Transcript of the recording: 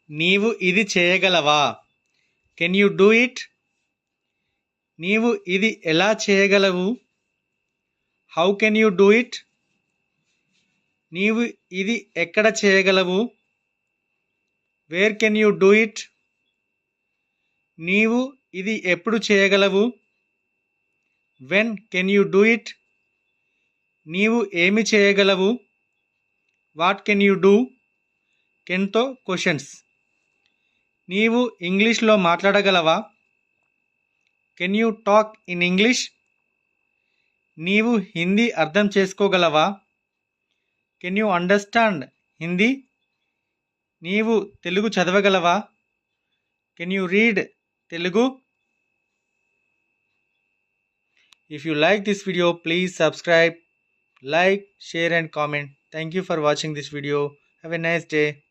నీవు ఇది చేయగలవా? Can you do it? నీవు ఇది ఎలా చేయగలవు? How can you do it? నీవు ఇది ఎక్కడ చేయగలవు? Where can you do it? నీవు ఇది ఎప్పుడు చేయగలవు? When can you do it? నీవు ఏమి చేయగలవు? What can you do? కెన్తో క్వశ్చన్స్. నీవు ఇంగ్లీష్లో మాట్లాడగలవా? Can you talk in English? నీవు హిందీ అర్థం చేసుకోగలవా? Can you understand Hindi? నీవు తెలుగు చదవగలవా? Can you read Telugu? If you like this video, please subscribe, like, share and comment. Thank you for watching this video. Have a nice day.